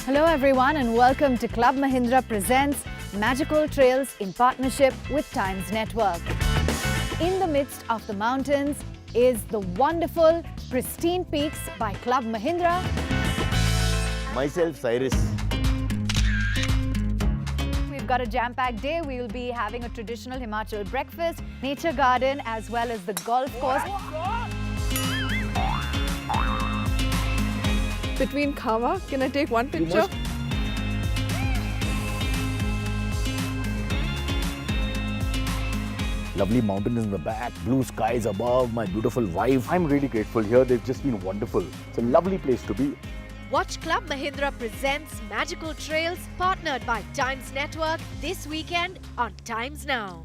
Hello everyone and welcome to Club Mahindra presents Magical Trails in partnership with Times Network. In the midst of the mountains is the wonderful, pristine peaks by Club Mahindra. Myself, Cyrus. We've got a jam-packed day. We will be having a traditional Himachal breakfast, nature garden as well as the golf course. Between Khawa, can I take one picture? Lovely mountains in the back, blue skies above, my beautiful wife. I'm really grateful here. They've just been wonderful. It's a lovely place to be. Watch Club Mahindra presents Magical Trails partnered by Times Network this weekend on Times Now.